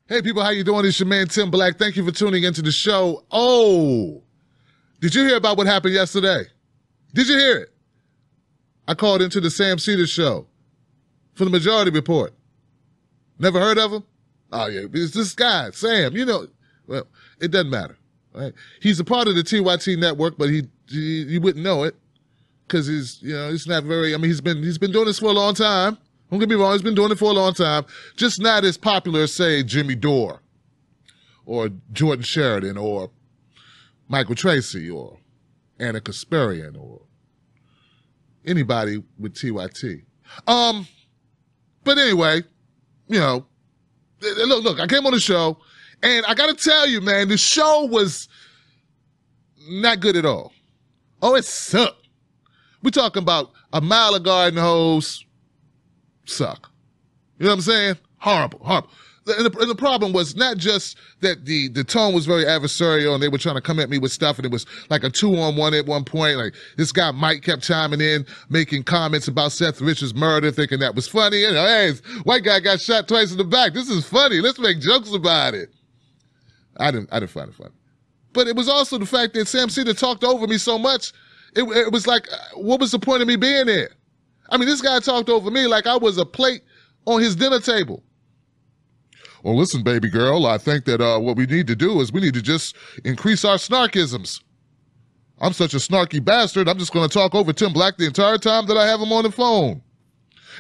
Hey people, how you doing? It's your man Tim Black. Thank you for tuning into the show. Oh, did you hear about what happened yesterday? Did you hear it? I called into the Sam Seder show for the Majority Report. Never heard of him? Oh yeah, it's this guy, Sam. You know, well, it doesn't matter. Right? He's a part of the TYT network, but you wouldn't know it because he's not very. I mean, he's been doing this for a long time. Don't get me wrong, he's been doing it for a long time. Just not as popular as, say, Jimmy Dore or Jordan Sheridan or Michael Tracy or Anna Kasparian or anybody with TYT. But anyway, look, I came on the show, and I got to tell you, man, the show was not good at all. Oh, it sucked. We're talking about a mile of garden hose. Suck. You know what I'm saying? Horrible. And the problem was not just that the tone was very adversarial and they were trying to come at me with stuff, and it was like a 2-on-1 at one point. Like this guy Mike kept chiming in, making comments about Seth Richards' murder, thinking that was funny. Hey, white guy got shot twice in the back. This is funny. Let's make jokes about it. I didn't find it funny. But it was also the fact that Sam Seder talked over me so much, it was like, what was the point of me being there? I mean, this guy talked over me like I was a plate on his dinner table. Well, listen, baby girl, I think that what we need to do is we need to just increase our snarkisms. I'm such a snarky bastard, I'm just going to talk over Tim Black the entire time that I have him on the phone.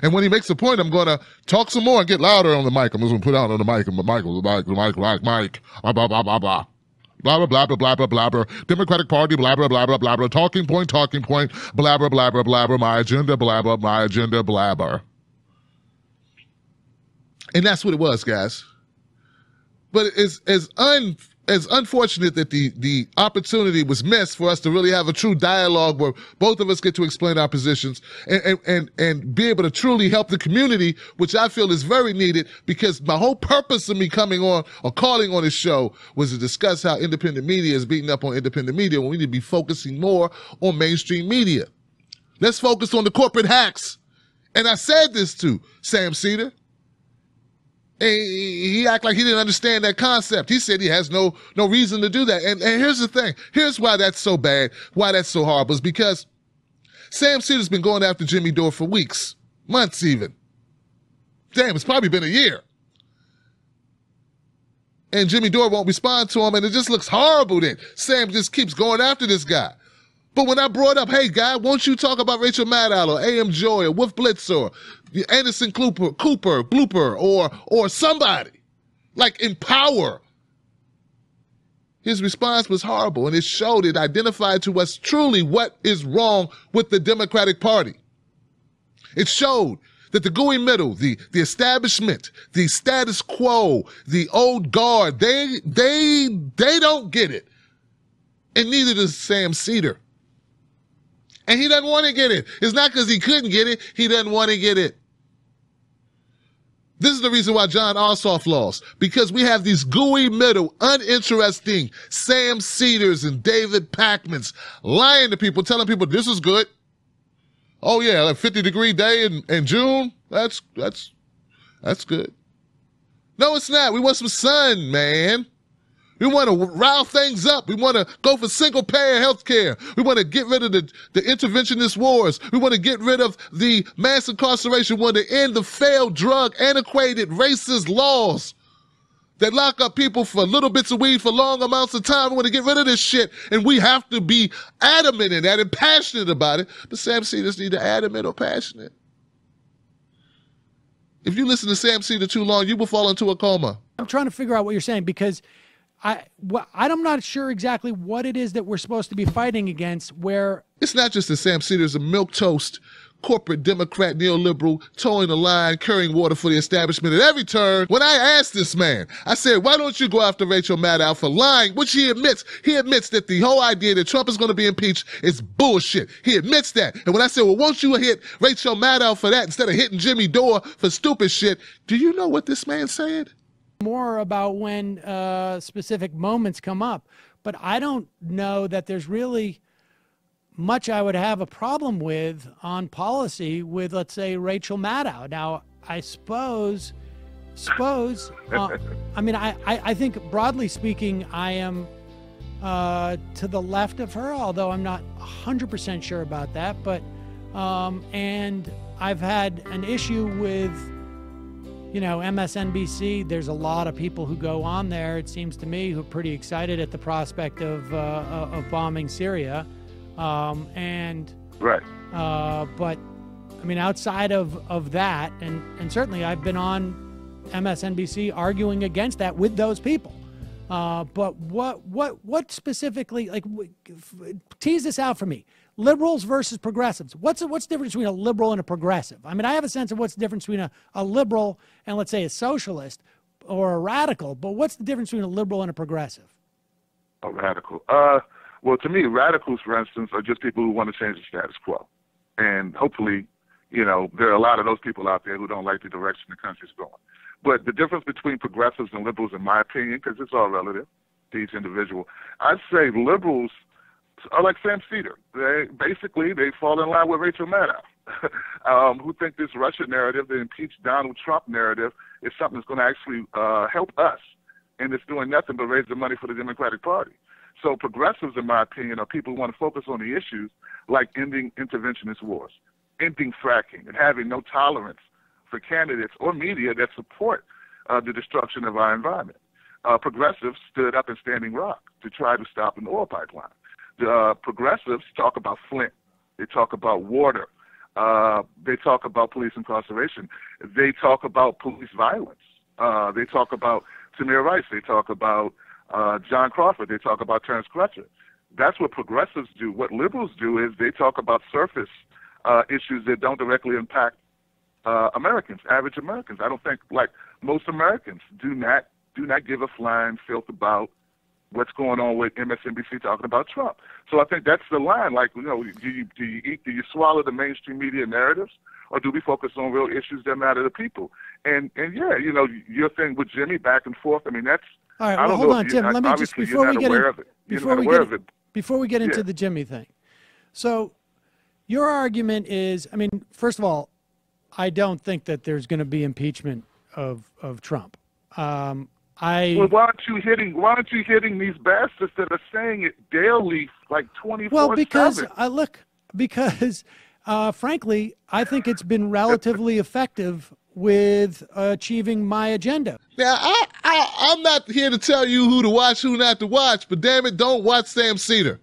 And when he makes a point, I'm going to talk some more and get louder on the mic. I'm just going to put out on the mic, Mike, blah, blah, blah, blah, blah. Blah, blah, blah, blah, blah, blah, blah, Democratic Party, blah, blah, blah, blah, blah, blah, talking point, blah, blah, blah, blah, blah, blah, my agenda, blah, blah, my agenda, blabber. And that's what it was, guys. But it's as unfortunate that the opportunity was missed for us to really have a true dialogue where both of us get to explain our positions and be able to truly help the community, which I feel is very needed, because my whole purpose of me coming on or calling on this show was to discuss how independent media is beating up on independent media when we need to be focusing more on mainstream media. Let's focus on the corporate hacks. And I said this to Sam Seder. And he acted like he didn't understand that concept. He said he has no reason to do that. And here's the thing. Here's why that's so bad, why that's so horrible, is because Sam Seder's been going after Jimmy Dore for weeks, months even. Damn, it's probably been a year. And Jimmy Dore won't respond to him, and it just looks horrible that Sam just keeps going after this guy. But when I brought up, hey, guy, won't you talk about Rachel Maddow or A.M. Joy or Wolf Blitzer, Anderson Cooper, Blooper, or somebody, like Empower, his response was horrible, and it showed, it identified to us truly what is wrong with the Democratic Party. It showed that the gooey middle, the establishment, the status quo, the old guard, they don't get it. And neither does Sam Seder. And he doesn't want to get it. It's not because he couldn't get it. He doesn't want to get it. This is the reason why John Ossoff lost. Because we have these gooey middle, uninteresting Sam Seders and David Pakmans lying to people, telling people this is good. Oh yeah, like 50-degree day in June. That's good. No, it's not. We want some sun, man. We want to rile things up. We want to go for single-payer health care. We want to get rid of the interventionist wars. We want to get rid of the mass incarceration. We want to end the failed drug, antiquated, racist laws that lock up people for little bits of weed for long amounts of time. We want to get rid of this shit, and we have to be adamant in that and passionate about it. But Sam Seder's neither adamant or passionate. If you listen to Sam Seder too long, you will fall into a coma. I'm trying to figure out what you're saying, because I'm not sure exactly what it is that we're supposed to be fighting against, where it's not just that Sam Seder's a milquetoast, corporate Democrat, neoliberal, towing the line, carrying water for the establishment at every turn. When I asked this man, I said, why don't you go after Rachel Maddow for lying? Which he admits that the whole idea that Trump is going to be impeached is bullshit. He admits that. And when I said, well, won't you hit Rachel Maddow for that instead of hitting Jimmy Dore for stupid shit? Do you know what this man said? More about when specific moments come up, but I don't know that there's really much I would have a problem with on policy with, let's say, Rachel Maddow. Now, I suppose suppose, I mean, I think broadly speaking, I am to the left of her, although I'm not 100% sure about that. But, and I've had an issue with, MSNBC. There's a lot of people who go on there, it seems to me, who are pretty excited at the prospect of bombing Syria. Right. But, I mean, outside of that, and certainly I've been on MSNBC arguing against that with those people. But what specifically, like, tease this out for me. Liberals versus progressives. What's the difference between a liberal and a progressive? I mean, I have a sense of what's the difference between a liberal and, let's say, a socialist or a radical, but what's the difference between a liberal and a progressive? A radical. Well, to me, radicals, for instance, are just people who want to change the status quo. And hopefully, there are a lot of those people out there who don't like the direction the country's going. But the difference between progressives and liberals, in my opinion, because it's all relative to each individual, I'd say liberals are like Sam Seder. They fall in line with Rachel Maddow, who think this Russia narrative, the impeach Donald Trump narrative, is something that's going to actually help us. And it's doing nothing but raise the money for the Democratic Party. So progressives, in my opinion, are people who want to focus on the issues like ending interventionist wars, ending fracking, and having no tolerance for candidates or media that support the destruction of our environment. Progressives stood up in Standing Rock to try to stop an oil pipeline. The progressives talk about Flint. They talk about water. They talk about police incarceration. They talk about police violence. They talk about Tamir Rice. They talk about John Crawford. They talk about Terrence Crutcher. That's what progressives do. What liberals do is they talk about surface issues that don't directly impact Americans, average Americans. I don't think, like most Americans, do not give a flying filth about what's going on with MSNBC talking about Trump. So I think that's the line. Like, do you swallow the mainstream media narratives, or do we focus on real issues that matter to people? And yeah, your thing with Jimmy back and forth. I mean, that's. All right. Well, hold on, Tim. Let me just before we get into the Jimmy thing. So, your argument is, I mean, first of all, I don't think that there's going to be impeachment of Trump. Well, why aren't you hitting these bastards that are saying it daily, like 24/7? Well, because frankly, I think it's been relatively effective with achieving my agenda. Now, I'm not here to tell you who to watch, who not to watch, but damn it, don't watch Sam Seder.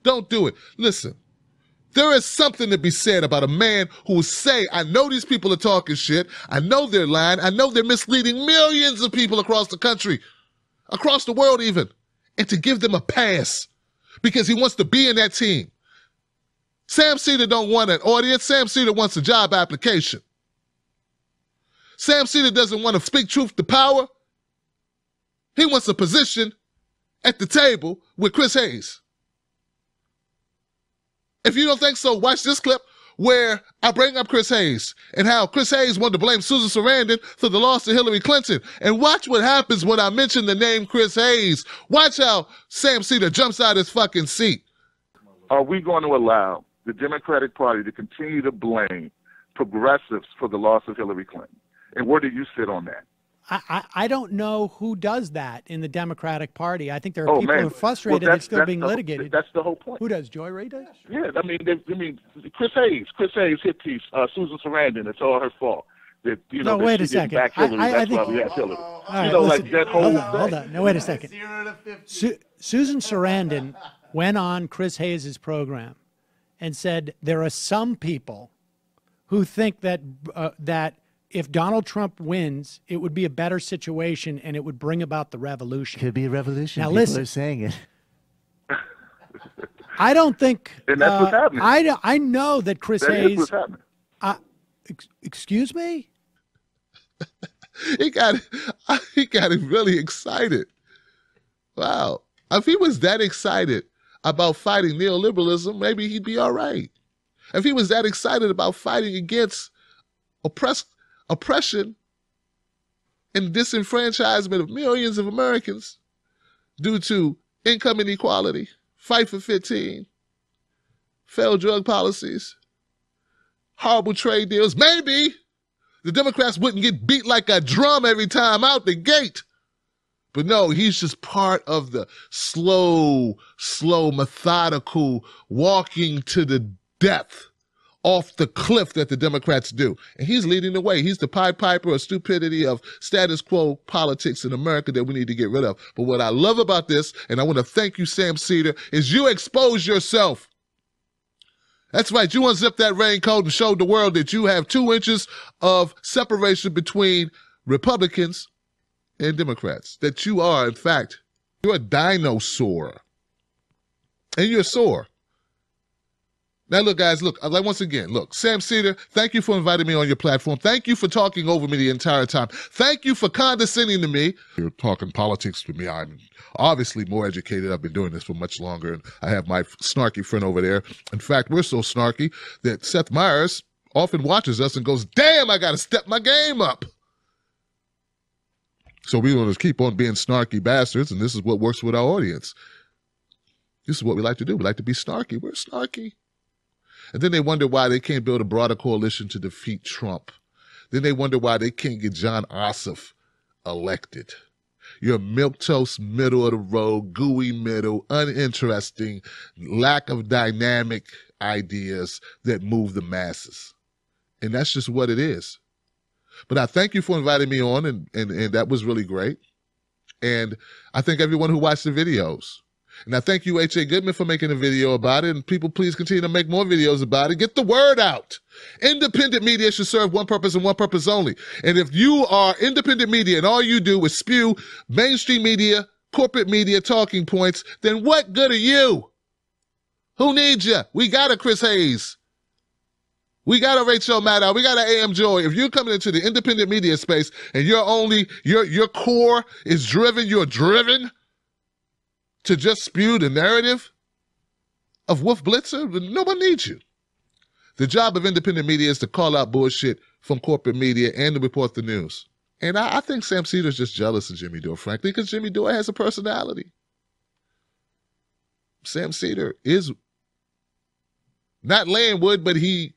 Don't do it. Listen, there is something to be said about a man who will say, I know these people are talking shit. I know they're lying. I know they're misleading millions of people across the country, across the world even, and to give them a pass because he wants to be in that team. Sam Seder don't want an audience. Sam Seder wants a job application. Sam Seder doesn't want to speak truth to power. He wants a position at the table with Chris Hayes. If you don't think so, watch this clip where I bring up Chris Hayes and how Chris Hayes wanted to blame Susan Sarandon for the loss to Hillary Clinton. And watch what happens when I mention the name Chris Hayes. Watch how Sam Seder jumps out his fucking seat. Are we going to allow the Democratic Party to continue to blame progressives for the loss of Hillary Clinton? And where do you sit on that? I don't know who does that in the Democratic Party. I think there are people who are frustrated it's still being litigated. That's the whole point. Who does? Joy Ray does? Yeah, I mean, Chris Hayes hit piece, Susan Sarandon. It's all her fault. That no, that wait she a second. Didn't back Hillary. I that's think. Why we have Hillary. Right, like that whole thing. Hold on. No, wait a second. Susan Sarandon went on Chris Hayes' program and said there are some people who think that that if Donald Trump wins, it would be a better situation and it would bring about the revolution. Could be a revolution. Now, People listen, are saying it. I don't think. And that's what's happening. I know that Chris Hayes. Is what's happening. Excuse me? He got him really excited. Wow. If he was that excited about fighting neoliberalism, maybe he'd be all right. If he was that excited about fighting against oppression and disenfranchisement of millions of Americans due to income inequality, fight for 15, failed drug policies, horrible trade deals, maybe The Democrats wouldn't get beat like a drum every time out the gate. But no, he's just part of the slow, methodical walking to the death off the cliff that the Democrats do. And he's leading the way. He's the Pied Piper of stupidity, of status quo politics in America that we need to get rid of. But what I love about this, and I want to thank you, Sam Seder, is you expose yourself. That's right. You unzipped that raincoat and showed the world that you have 2 inches of separation between Republicans and Democrats. That you are, in fact, you're a dinosaur. And you're sore. Now, look, guys, look, once again, look, Sam Seder, thank you for inviting me on your platform. Thank you for talking over me the entire time. Thank you for condescending to me. You're talking politics to me. I'm obviously more educated. I've been doing this for much longer, and I have my snarky friend over there. In fact, we're so snarky that Seth Meyers often watches us and goes, damn, I got to step my game up. So we want to keep on being snarky bastards, and this is what works with our audience. This is what we like to do. We like to be snarky. We're snarky. And then they wonder why they can't build a broader coalition to defeat Trump. Then they wonder why they can't get John Ossoff elected. You're milquetoast, middle of the road, gooey middle, uninteresting, lack of dynamic ideas that move the masses. And that's just what it is. But I thank you for inviting me on, and that was really great. And I thank everyone who watched the videos. And I thank you, H.A. Goodman, for making a video about it. And people, please continue to make more videos about it. Get the word out. Independent media should serve one purpose and one purpose only. And if you are independent media and all you do is spew mainstream media, corporate media talking points, then what good are you? Who needs you? We got a Chris Hayes. We got a Rachel Maddow. We got an A.M. Joy. If you're coming into the independent media space and your core is driven, you're driven to just spew the narrative of Wolf Blitzer, no one needs you. The job of independent media is to call out bullshit from corporate media and to report the news. And I think Sam Seder's just jealous of Jimmy Dore, frankly, because Jimmy Dore has a personality. Sam Seder is not laying wood, but he's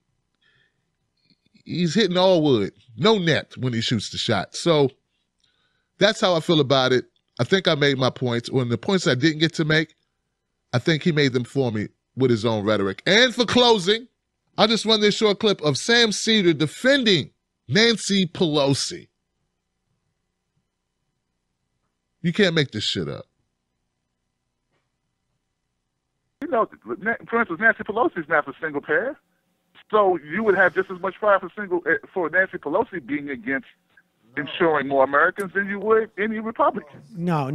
hitting all wood. No net when he shoots the shot. So that's how I feel about it. I think I made my points. When the points I didn't get to make, I think he made them for me with his own rhetoric. And for closing, I'll just run this short clip of Sam Seder defending Nancy Pelosi. You can't make this shit up. You know, for instance, Nancy Pelosi is not a single payer. So you would have just as much fire for Nancy Pelosi being against ensuring more Americans than you would any Republican. No.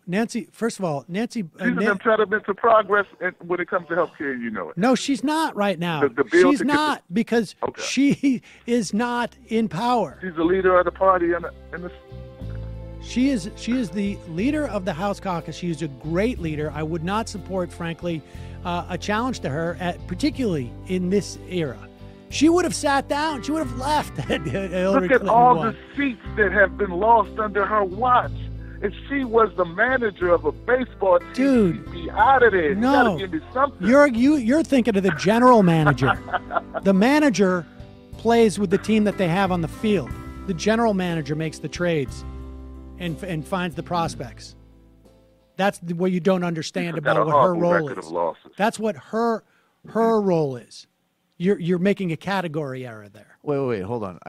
Nancy, first of all, Nancy... She's an impediment to progress when it comes to health care, you know it. No, she's not right now. She's not, because she is not in power. She's the leader of the party in the... She is the leader of the House caucus. She is a great leader. I would not support, frankly, a challenge to her, particularly in this era. She would have sat down. She would have left. Look at all the seats that have been lost under her watch. If she was the manager of a baseball team, dude, she'd be out of there. No, you gotta give me something. You're thinking of the general manager. The manager plays with the team that they have on the field. The general manager makes the trades and finds the prospects. That's what you don't understand about what her role is. That's what her role is. You're making a category error there. Wait, hold on.